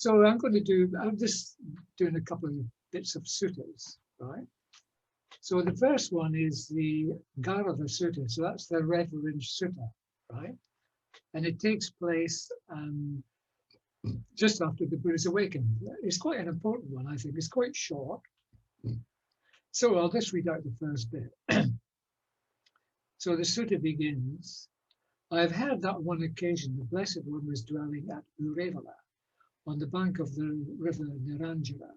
So I'm just doing a couple of bits of suttas, right? So the first one is the Garava Sutta. So that's the reverence sutta, right? And it takes place just after the Buddha's awakened. It's quite an important one, I think. It's quite short. So I'll just read out the first bit. So the sutta begins, I have heard that on one occasion the Blessed One was dwelling at Urevala, on the bank of the river Niranjara,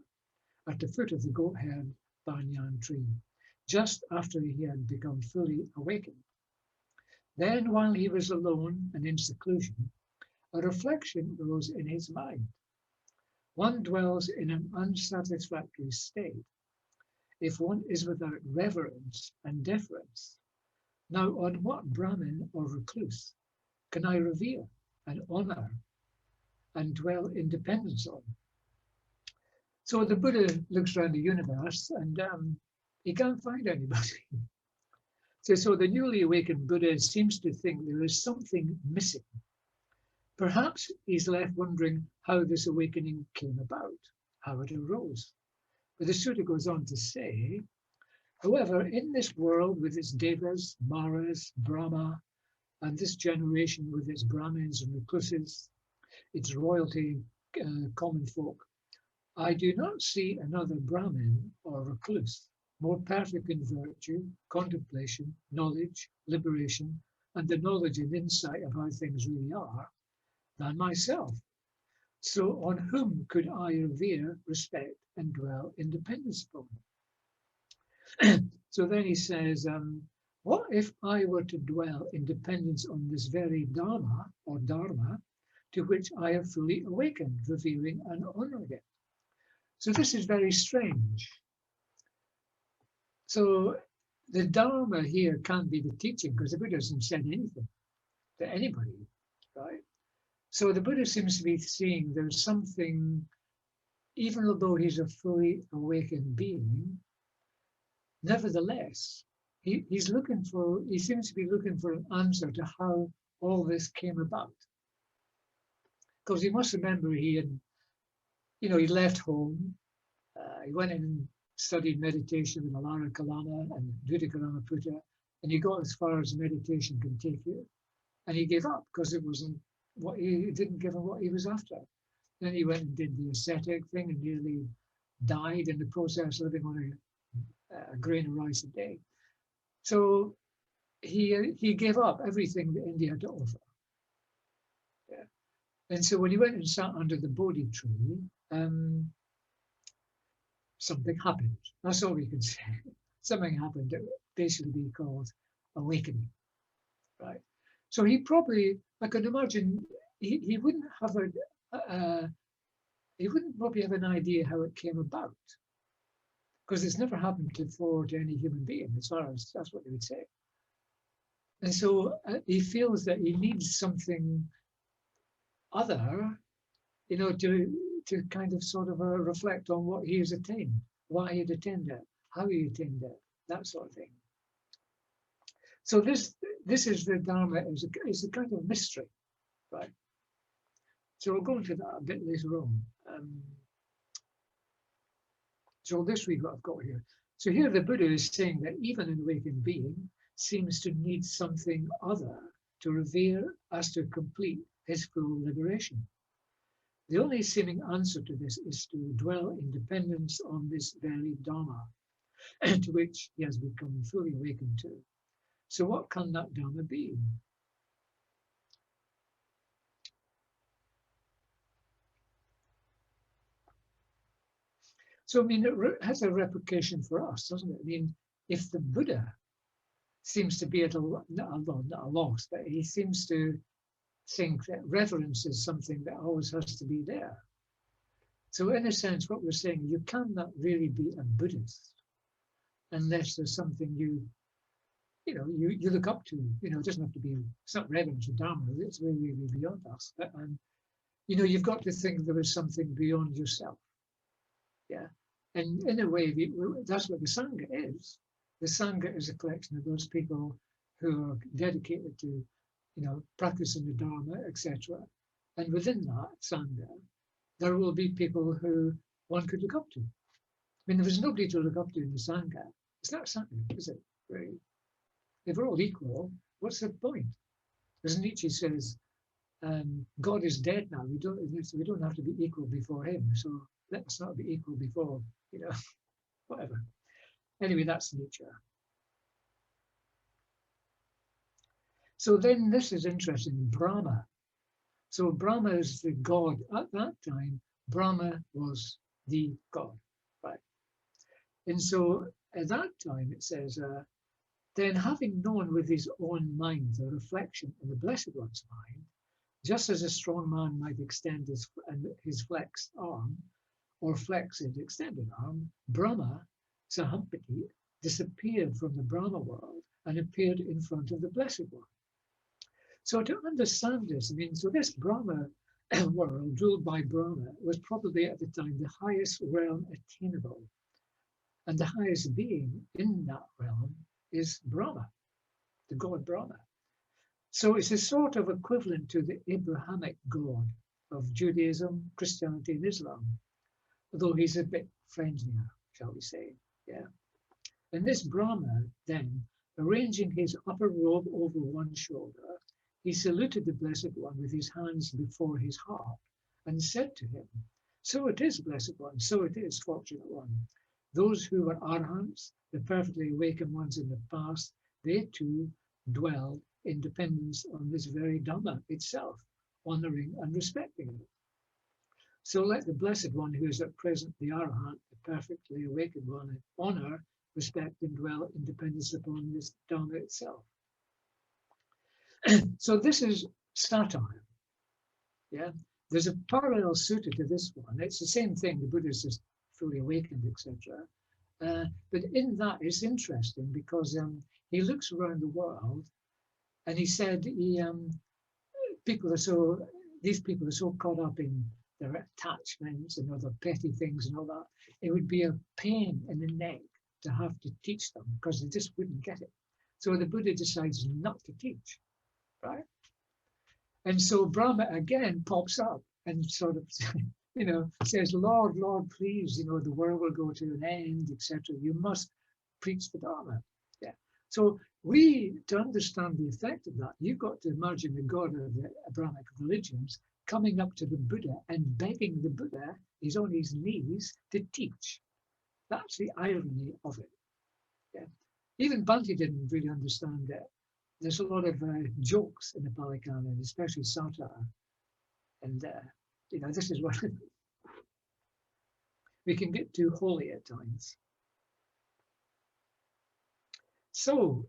at the foot of the goat-haired banyan tree, just after he had become fully awakened. Then, while he was alone and in seclusion, a reflection rose in his mind. One dwells in an unsatisfactory state if one is without reverence and deference. Now, on what Brahmin or recluse can I revere and honor and dwell in dependence on? So the Buddha looks around the universe and he can't find anybody. So the newly awakened Buddha seems to think there is something missing. Perhaps he's left wondering how this awakening came about, how it arose. But the sutta goes on to say, however, in this world with its devas, maras, Brahma, and this generation with its Brahmins and recluses, its royalty, common folk, I do not see another Brahmin or recluse more perfect in virtue, contemplation, knowledge, liberation, and the knowledge and insight of how things really are than myself. So on whom could I revere, respect, and dwell in dependence upon? So then he says, what if I were to dwell in dependence on this very Dharma or Dharma to which I have fully awakened, revering and honoring it? So this is very strange. So the Dharma here can't be the teaching because the Buddha hasn't said anything to anybody, right? So the Buddha seems to be seeing there's something, even although he's a fully awakened being, nevertheless, he seems to be looking for an answer to how all this came about. Because you must remember he left home, he went and studied meditation with Alara Kalama and Vivekananda, and he got as far as meditation can take you. And he gave up because it didn't give him what he was after. Then he went and did the ascetic thing and nearly died in the process, living on a grain of rice a day. So he gave up everything that India had to offer. Yeah. And so when he went and sat under the Bodhi tree, something happened. That's all we can say. Something happened that basically be called awakening, right? So he probably, I can imagine, he wouldn't have he wouldn't probably have an idea how it came about, because it's never happened before to any human being, as far as that's what they would say. And so he feels that he needs something other, to kind of sort of reflect on what he has attained, why he had attained it, how he attained it, that sort of thing. So this is the Dharma, is a kind of mystery, right? So we'll go into that a bit later on. So this I've got here. So here the Buddha is saying that even an awakened being seems to need something other to revere as to complete his full liberation. The only seeming answer to this is to dwell in dependence on this very Dharma, to which he has become fully awakened to. So what can that Dharma be? So, I mean, it has a replication for us, doesn't it? I mean, if the Buddha seems to be at not a loss, but he seems to think that reverence is something that always has to be there. So in a sense, what we're saying, you cannot really be a Buddhist unless there's something you look up to. It doesn't have to be, it's not reverence or Dharma, it's really, really beyond us. But, you've got to think there is something beyond yourself. Yeah. And in a way, that's what the Sangha is. The Sangha is a collection of those people who are dedicated to, practicing the Dharma, etc. And within that Sangha, there will be people who one could look up to. I mean, there was nobody to look up to in the Sangha. It's not Sangha, is it? Really? If we're all equal, what's the point? As Nietzsche says, God is dead now. We don't have to be equal before him. So let us not be equal before, whatever. Anyway, that's Nietzsche. So then this is interesting, Brahma. So Brahma is the god. At that time, Brahma was the god, right? And so at that time, it says, then having known with his own mind the reflection in the Blessed One's mind, just as a strong man might extend his flexed arm, or flex his extended arm, Brahma, Sahampati, disappeared from the Brahma world and appeared in front of the Blessed One. So to understand this, I mean, so this Brahma world ruled by Brahma was probably at the time the highest realm attainable. And the highest being in that realm is Brahma, the god Brahma. So it's a sort of equivalent to the Abrahamic God of Judaism, Christianity, and Islam, although he's a bit friendlier, shall we say, yeah. And this Brahma then, arranging his upper robe over one shoulder, he saluted the Blessed One with his hands before his heart and said to him, so it is, Blessed One, so it is, Fortunate One. Those who were Arhants, the perfectly awakened ones in the past, they too dwell in dependence on this very Dhamma itself, honoring and respecting it. So let the Blessed One, who is at present the Arahant, the perfectly awakened one, honor, respect, and dwell in dependence upon this Dhamma itself. So this is satire. Yeah, there's a parallel sutta to this one. It's the same thing. The Buddha is just fully awakened, etc. But in that, it's interesting because he looks around the world, and he said these people are so caught up in their attachments and other petty things and all that. It would be a pain in the neck to have to teach them because they just wouldn't get it. So the Buddha decides not to teach, right? And so Brahma again pops up and sort of, says, Lord, Lord, please, the world will go to an end, etc. You must preach the Dharma. Yeah. So to understand the effect of that, you've got to imagine the god of the Abrahamic religions coming up to the Buddha and begging the Buddha, he's on his knees, to teach. That's the irony of it. Yeah. Even Bhante didn't really understand it. There's a lot of jokes in the Pali Canon, especially satire. And, this is what we can get too holy at times. So,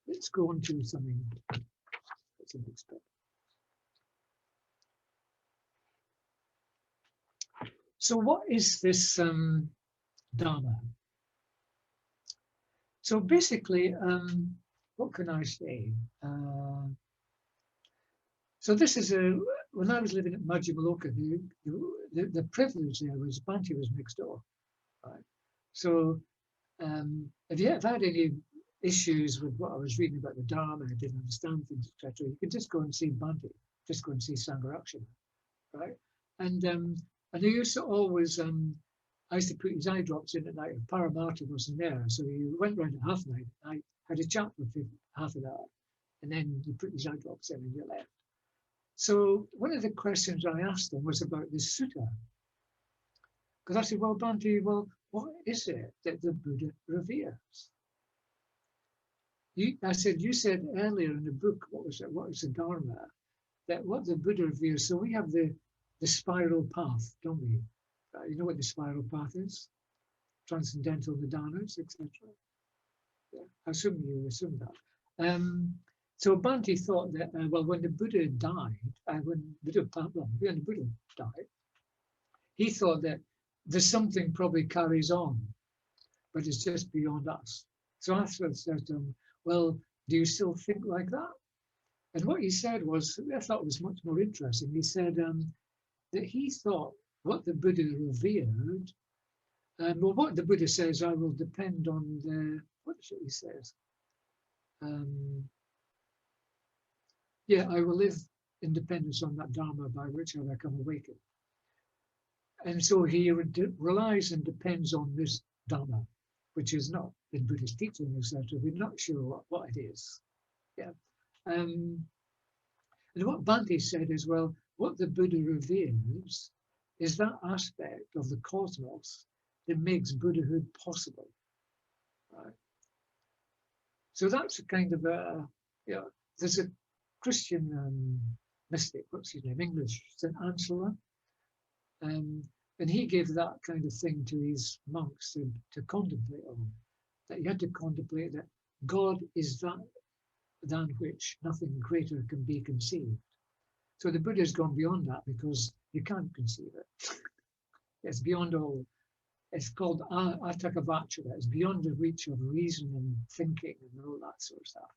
let's go on to something that's unexpected. So what is this Dharma? So basically, what can I say? So this is when I was living at Majjhimaloka, the privilege there was Bhante was next door, right? So if you have had any issues with what I was reading about the Dharma, I didn't understand things, etc., you could just go and see Bhante, just go and see Sangha, right? And I used to always, I used to put his eye drops in at night. If Paramartha wasn't there, so you went round at half night. I had a chat with him half an hour, and then you put his eye drops in and you left. So one of the questions I asked him was about this sutta. Because I said, well, Bhante, what is it that the Buddha reveres? I said, you said earlier in the book, what was the Dharma? That what the Buddha reveres, so we have the spiral path, don't we? You know what the spiral path is? Transcendental nidanas, etc. Yeah, I assume you assume that. So Bhante thought that, when the Buddha died, when the Buddha died, he thought that there's something probably carries on, but it's just beyond us. So I said to him, well, do you still think like that? And what he said was, I thought was much more interesting. He said that he thought what the Buddha revered, what the Buddha says, I will depend on what is it he says? I will live independence on that Dharma by which I become awakened. And so he relies and depends on this Dharma, which is not in Buddhist teaching, etc. We're not sure what it is. Yeah. And what Bhante said is, well, what the Buddha reveals is that aspect of the cosmos that makes Buddhahood possible. Right? So that's a kind of a, there's a Christian mystic, what's his name, English, St. Ansela, and he gave that kind of thing to his monks to contemplate on, that you had to contemplate that God is that than which nothing greater can be conceived. So the Buddha's gone beyond that because you can't conceive it. It's beyond all. It's called atakavachara. It's beyond the reach of reason and thinking and all that sort of stuff.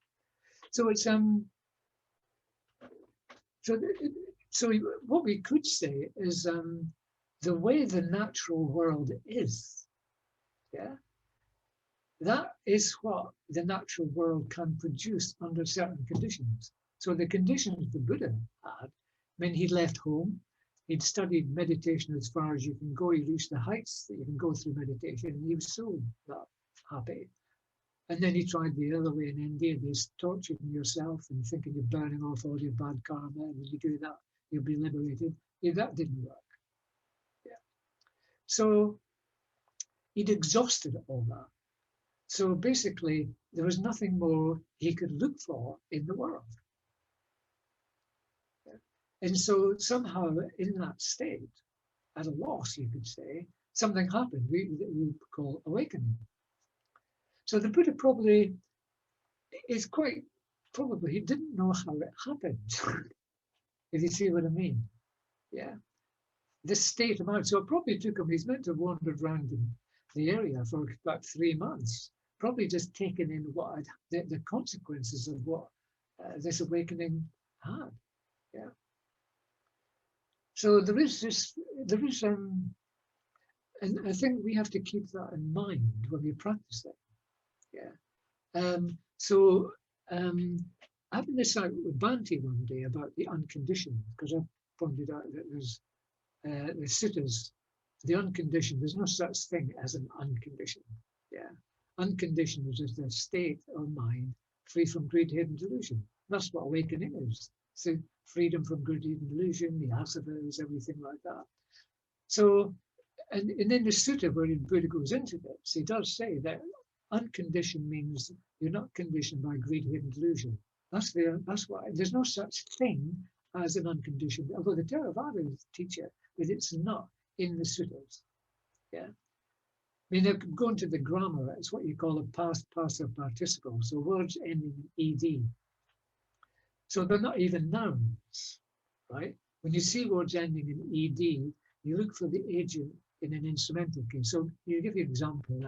So it's so what we could say is the way the natural world is, yeah, that is what the natural world can produce under certain conditions. So the conditions the Buddha had, when he left home, he'd studied meditation as far as you can go. He reached the heights that you can go through meditation, and he was so happy. And then he tried the other way in India, this torturing yourself and thinking you're burning off all your bad karma, and when you do that, you'll be liberated. Yeah, that didn't work. Yeah. So he'd exhausted all that. So basically, there was nothing more he could look for in the world. Yeah. And so somehow in that state, at a loss, you could say, something happened we call awakening. So the Buddha probably is quite probably, he didn't know how it happened, if you see what I mean. Yeah. This state of mind, so it probably took him, he's meant to have wandered around in the area for about 3 months, probably just taken in what the consequences of what this awakening had. Yeah. So there is, and I think we have to keep that in mind when we practice it. Yeah. So having this out with Bhante one day about the unconditioned, because I pointed out that there's the suttas, the unconditioned, there's no such thing as an unconditioned. Yeah. Unconditioned is just a state of mind free from greed, hate, and delusion. That's what awakening is. So freedom from greed, hate, and delusion, the asavas, everything like that. So, and in the sutta where the Buddha goes into this, he does say that unconditioned means you're not conditioned by greed, hate, and delusion. That's why there's no such thing as an unconditioned, although the Theravada teach it, but it's not in the suttas. Yeah. I mean, going to the grammar, it's what you call a past passive participle. So words ending in ed. So they're not even nouns, right? When you see words ending in ed, you look for the agent in an instrumental case. So you give you an example.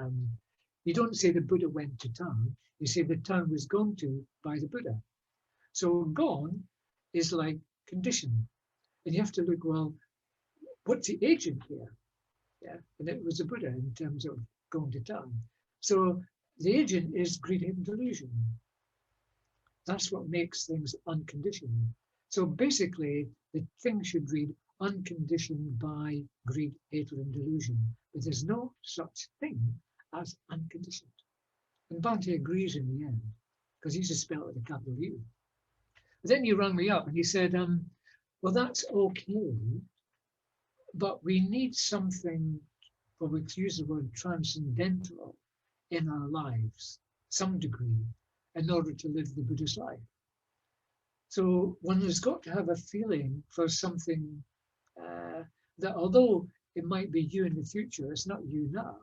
You don't say the Buddha went to town. You say the town was gone to by the Buddha. So gone is like conditioned. And you have to look, well, what's the agent here? Yeah, and it was the Buddha in terms of going to town. So the agent is greed, hate, and delusion. That's what makes things unconditioned. So basically, the thing should read unconditioned by greed, hatred, and delusion. But there's no such thing as unconditioned. And Bhante agrees in the end, because he used to spell it with a capital U. But then you rang me up and you said, well, that's okay, but we need something, well, we use the word transcendental in our lives, some degree, in order to live the Buddhist life. So one has got to have a feeling for something that, although it might be you in the future, it's not you now.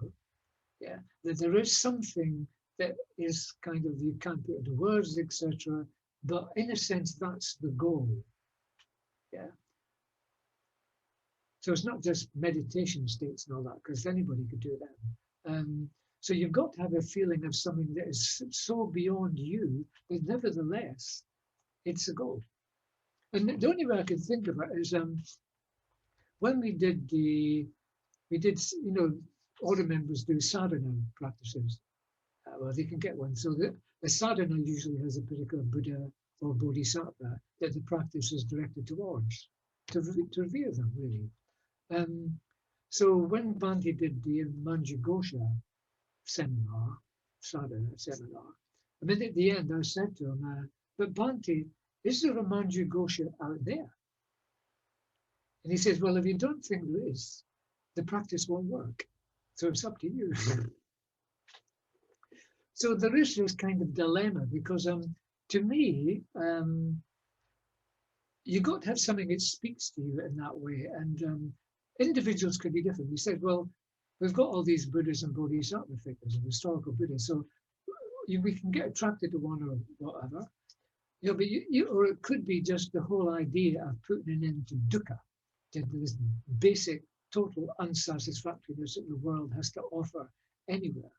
Yeah, that there is something that is kind of, you can't put into words, etc. But in a sense, that's the goal. Yeah. So it's not just meditation states and all that, because anybody could do that. So you've got to have a feeling of something that is so beyond you, but nevertheless, it's a goal. And the only way I can think of it is when we did, order members do sadhana practices. Well, they can get one. So the sadhana usually has a particular Buddha or bodhisattva that the practice is directed towards, to revere them, really. So when Bhante did the Manjughosha seminar, sadhana seminar, I mean, at the end I said to him, but Bhante, is there a Manjughosha out there? And he says, well, if you don't think there is, the practice won't work. So it's up to you. So there is this kind of dilemma because to me, you got to have something that speaks to you in that way. And individuals could be different. You said, well, we've got all these Buddhas and Bodhisattva figures and historical Buddhas, so we can get attracted to one or whatever. You know, but or it could be just the whole idea of putting an end to dukkha, to this basic, total unsatisfactoriness that the world has to offer anywhere.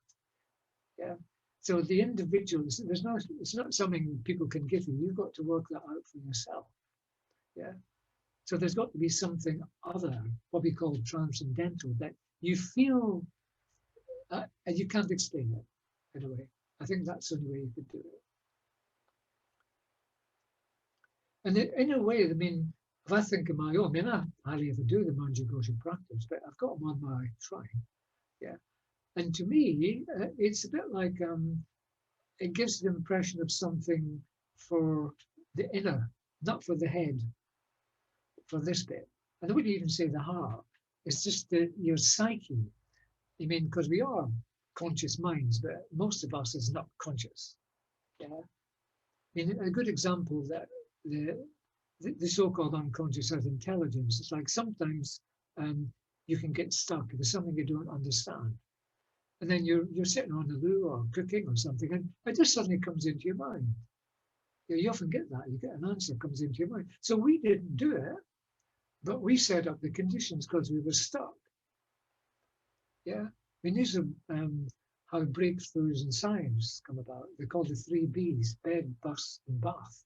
Yeah. So the individuals, it's not something people can give you. You've got to work that out for yourself. Yeah. So there's got to be something other, what we call transcendental, that you feel, and you can't explain it in a way. I think that's the only way you could do it. And in a way, I mean, if I think of my own, I mean, I hardly ever do the Manjughosha practice, but I've got them on my shrine. Yeah. And to me, it's a bit like, it gives the impression of something for the inner, not for the head, for this bit. And I wouldn't even say the heart. It's just your psyche. I mean, because we are conscious minds, but most of us is not conscious. Yeah. I mean, a good example that the so-called unconscious has intelligence. It's like sometimes you can get stuck if there's something you don't understand. And then you're sitting on the loo or cooking or something, and it just suddenly comes into your mind. You often get that. You get an answer comes into your mind. So we didn't do it, but we set up the conditions because we were stuck. Yeah. I mean, these are how breakthroughs in science come about. They're called the 3 Bs, bed, bus, and bath.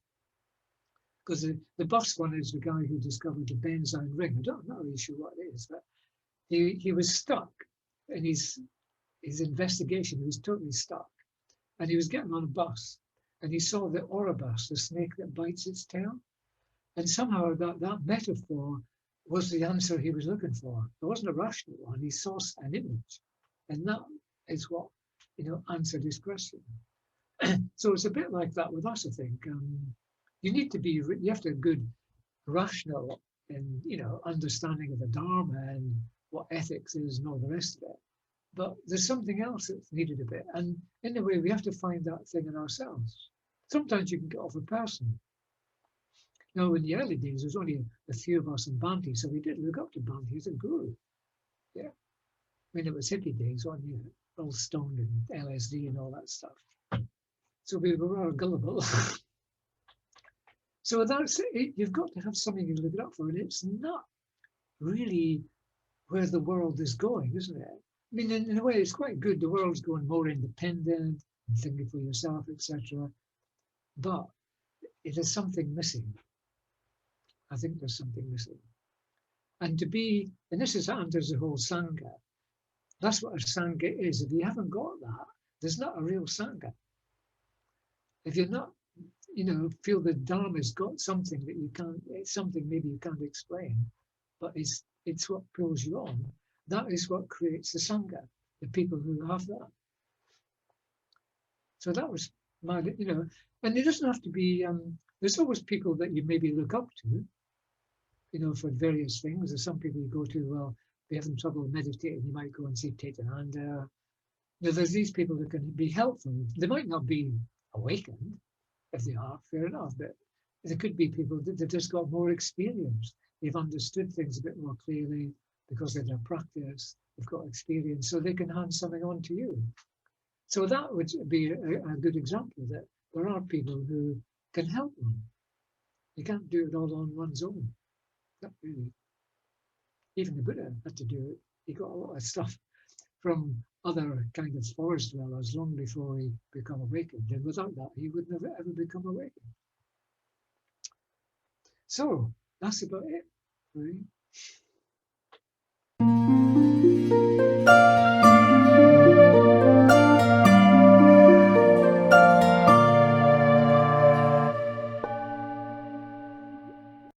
Because the bus one is the guy who discovered the benzene ring. I'm not really sure what it is, but he was stuck in his investigation. He was totally stuck. And he was getting on a bus. And he saw the Oribus, the snake that bites its tail. And somehow that metaphor was the answer he was looking for. It wasn't a rational one. He saw an image. And that is what, answered his question. So it's a bit like that with us, I think. You have to have good rational and, understanding of the Dharma and what ethics is and all the rest of it. But there's something else that's needed a bit. And in a way, we have to find that thing in ourselves. Sometimes you can get off a person. Now, in the early days, there was only a few of us in Bhante, so we did look up to Bhante as a guru. Yeah. I mean, it was hippie days, on all stoned and LSD and all that stuff. So we were rather gullible. So that's it. You've got to have something to look it up for. And it's not really where the world is going, isn't it? I mean, in a way, it's quite good. The world's going more independent and thinking for yourself, etc. But it is something missing. I think there's something missing. And this is under the whole Sangha. That's what a Sangha is. If you haven't got that, there's not a real Sangha. If you're not, feel the Dharma's got something that it's something maybe you can't explain, but it's what pulls you on. That is what creates the Sangha, the people who have that. So that was my, and it doesn't have to be, there's always people that you maybe look up to, for various things. There's some people you go to, well, if you're having trouble meditating, you might go and see Tetananda. There's these people that can be helpful. They might not be awakened. If they are, fair enough, but there could be people that they've just got more experience. They've understood things a bit more clearly because of their practice. They've got experience, so they can hand something on to you. So that would be a good example that there are people who can help one. You can't do it all on one's own. Not really. Even the Buddha had to do it. He got a lot of stuff from other kind of forest dwellers long before he became awakened. And without that, he would never ever become awakened. So that's about it, really.